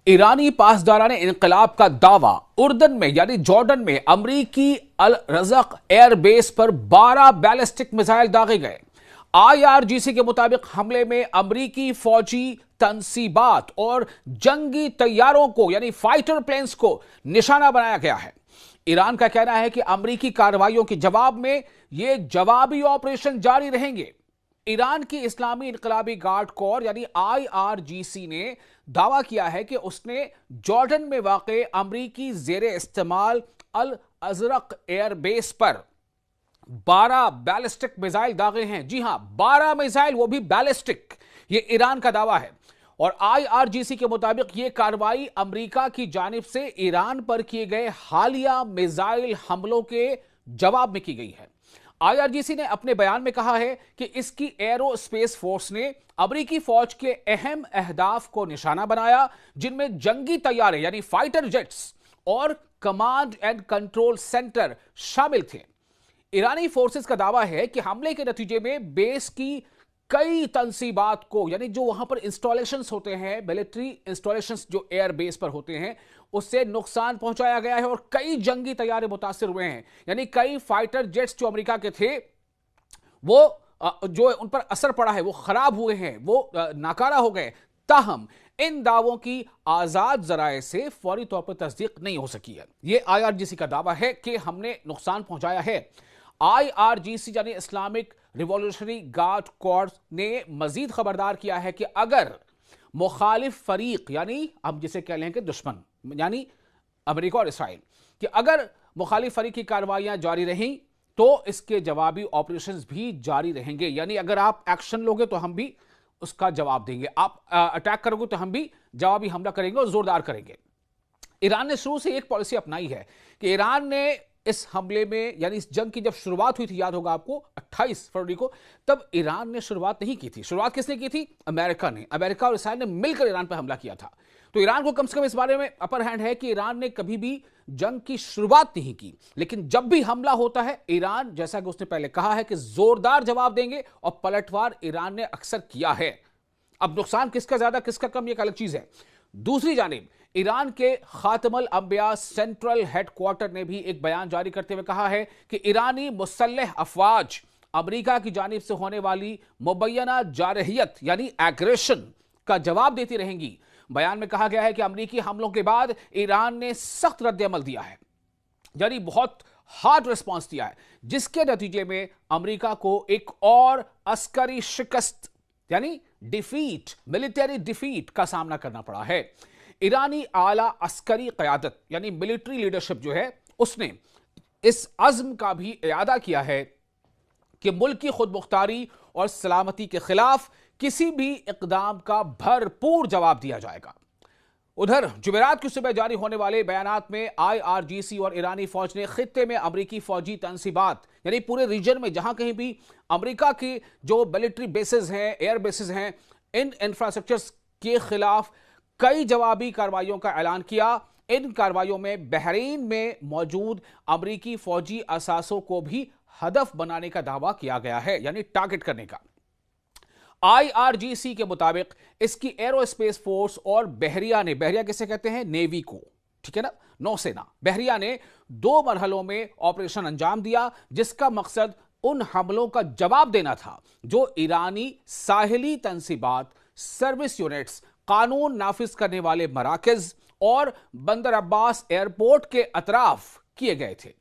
ایرانی پاسداران انقلاب کا دعویٰ اردن میں یعنی جارڈن میں امریکی الرزق ایئر بیس پر 12 بیلسٹک میزائل داغے گئے۔ IRGC کے مطابق حملے میں امریکی فوجی تنصیبات اور جنگی طیاروں کو یعنی فائٹر پلینز کو نشانہ بنایا گیا ہے۔ ایران کا کہنا ہے کہ امریکی کارروائیوں کے جواب میں یہ جوابی آپریشن جاری رہیں گے۔ ایران کی اسلامی انقلابی گارڈ کور یعنی IRGC نے دعویٰ کیا ہے کہ اس نے جارڈن میں واقع امریکی زیر استعمال الازرق ایئر بیس پر 12 بیلسٹک میزائل داغے ہیں۔ جی ہاں، 12 میزائل، وہ بھی بیلسٹک۔ یہ ایران کا دعویٰ ہے اور IRGC کے مطابق یہ کارروائی امریکہ کی جانب سے ایران پر کیے گئے حالیہ میزائل حملوں کے جواب میں کی گئی ہے۔ IRGC نے اپنے بیان میں کہا ہے کہ اس کی ایرو اسپیس فورس نے امریکی فوج کے اہم اہداف کو نشانہ بنایا، جن میں جنگی طیارے یعنی فائٹر جیٹس اور کمانڈ اینڈ کنٹرول سینٹر شامل تھے۔ ایرانی فورسز کا دعویٰ ہے کہ حملے کے نتیجے میں بیس کی کئی تنصیبات کو یعنی جو وہاں پر انسٹالیشنز ہوتے ہیں، ملٹری انسٹالیشنز جو ایئر بیس پر ہوتے ہیں، اس سے نقصان پہنچایا گیا ہے اور کئی جنگی طیارے متاثر ہوئے ہیں، یعنی کئی فائٹر جیٹس جو امریکہ کے تھے وہ جو ان پر اثر پڑا ہے، وہ خراب ہوئے ہیں، وہ ناکارہ ہو گئے۔ تاہم ان دعووں کی آزاد ذرائع سے فوری طور پر تصدیق نہیں ہو سکی ہے۔ یہ IRGC کا دعویٰ ہے کہ ہم نے نقصان پہنچایا ہے۔ IRGC یعنی اسلامک ریولیوشنری گارڈ کورپس نے مزید خبردار کیا ہے کہ اگر مخالف فریق یعنی ہم جسے کہہ لیں کہ دشمن یعنی امریکہ اور اسرائیل کہ اگر مخالف فریق کی کارروائیاں جاری رہیں تو اس کے جوابی آپریشنز بھی جاری رہیں گے، یعنی اگر آپ ایکشن لوگے تو ہم بھی اس کا جواب دیں گے، آپ اٹیک کرو گے تو ہم بھی جوابی حملہ کریں گے اور زوردار کریں گے۔ ایران نے شروع سے ایک پالیسی اپنائی ہے کہ ایران نے اس حملے میں یعنی اس جنگ کی جب شروعات ہوئی تھی، یاد ہوگا آپ کو 28 فروری کو، تب ایران نے شروعات نہیں کی تھی۔ شروعات کس نے کی تھی؟ امریکہ نے۔ امریکہ اور اسرائیل نے مل کر ایران پر حملہ کیا تھا۔ تو ایران کو کم سے کم اس بارے میں اپر ہینڈ ہے کہ ایران نے کبھی بھی جنگ کی شروعات نہیں کی، لیکن جب بھی حملہ ہوتا ہے ایران، جیسا کہ اس نے پہلے کہا ہے کہ زوردار جواب دیں گے، اور پلٹوار ایران نے اکثر کیا ہے۔ اب نقصان کس کا زیادہ کس کا کم یہ ایک الگ چیز ہے۔ دوسری جانب ایران کے خاتم الانبیاء سینٹرل ہیڈ کوارٹر نے بھی ایک بیان جاری کرتے ہوئے کہا ہے کہ ایرانی مسلح افواج امریکہ کی جانب سے ہونے والی مبینہ جارحیت یعنی ایگریشن کا جواب دیتی رہیں گی۔ بیان میں کہا گیا ہے کہ امریکی حملوں کے بعد ایران نے سخت رد عمل دیا ہے، یعنی بہت ہارڈ ریسپانس دیا ہے، جس کے نتیجے میں امریکہ کو ایک اور عسکری شکست یعنی ڈیفیٹ، ملٹری ڈیفیٹ کا سامنا کرنا پڑا ہے۔ ایرانی اعلیٰ عسکری قیادت یعنی ملٹری لیڈرشپ جو ہے، اس نے اس عزم کا بھی اعادہ کیا ہے کہ ملک کی خود مختاری اور سلامتی کے خلاف کسی بھی اقدام کا بھرپور جواب دیا جائے گا۔ ادھر جمعرات کی صبح جاری ہونے والے بیانات میں IRGC اور ایرانی فوج نے خطے میں امریکی فوجی تنصیبات یعنی پورے ریجن میں جہاں کہیں بھی امریکہ کی جو ملٹری بیسز ہیں، ایئر بیسز ہیں، ان انفراسٹرکچرز کے خلاف کئی جوابی کارروائیوں کا اعلان کیا۔ ان کارروائیوں میں بحرین میں موجود امریکی فوجی اثاثوں کو بھی ہدف بنانے کا دعویٰ کیا گیا ہے، یعنی ٹارگٹ کرنے کا۔ IRGC کے مطابق اس کی ایرو اسپیس فورس اور بحریہ کسے کہتے ہیں؟ نیوی کو، ٹھیک ہے نا، نوسینا۔ بحریہ نے 2 مرحلوں میں آپریشن انجام دیا، جس کا مقصد ان حملوں کا جواب دینا تھا جو ایرانی ساحلی تنصیبات، سروس یونٹس، قانون نافذ کرنے والے مراکز اور بندر عباس ایئرپورٹ کے اطراف کیے گئے تھے۔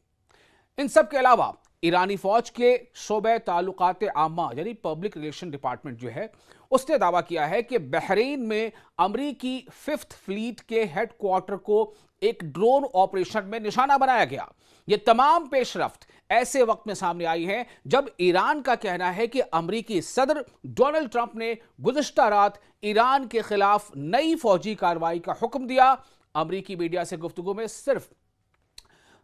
ان سب کے علاوہ ایرانی فوج کے شعبہ تعلقات عامہ یعنی پبلک ریلیشن ڈپارٹمنٹ جو ہے، اس نے دعویٰ کیا ہے کہ بحرین میں امریکی 5th فلیٹ کے ہیڈ کوارٹر کو ایک ڈرون آپریشن میں نشانہ بنایا گیا۔ یہ تمام پیش رفت ایسے وقت میں سامنے آئی ہیں جب ایران کا کہنا ہے کہ امریکی صدر ڈونلڈ ٹرمپ نے گزشتہ رات ایران کے خلاف نئی فوجی کارروائی کا حکم دیا۔ امریکی میڈیا سے گفتگو میں صرف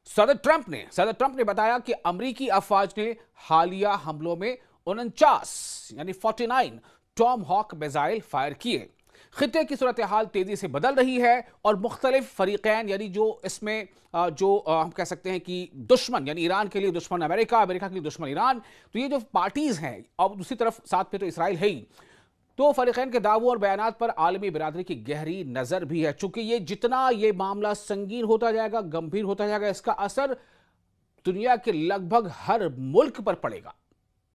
صدر ٹرمپ نے بتایا کہ امریکی افواج نے حالیہ حملوں میں 49 یعنی 49 ٹام ہاک میزائل فائر کیے۔ خطے کی صورتحال تیزی سے بدل رہی ہے اور مختلف فریقین یعنی جو اس میں جو ہم کہہ سکتے ہیں کہ دشمن یعنی ایران کے لیے دشمن امریکہ، امریکہ کے لیے دشمن ایران، تو یہ جو پارٹیز ہیں اور دوسری طرف ساتھ پہ تو اسرائیل ہے ہی، تو فریقین کے دعووں اور بیانات پر عالمی برادری کی گہری نظر بھی ہے، چونکہ جتنا یہ معاملہ سنگین ہوتا جائے گا، گمبھیر ہوتا جائے گا، اس کا اثر دنیا کے لگ بھگ ہر ملک پر پڑے گا۔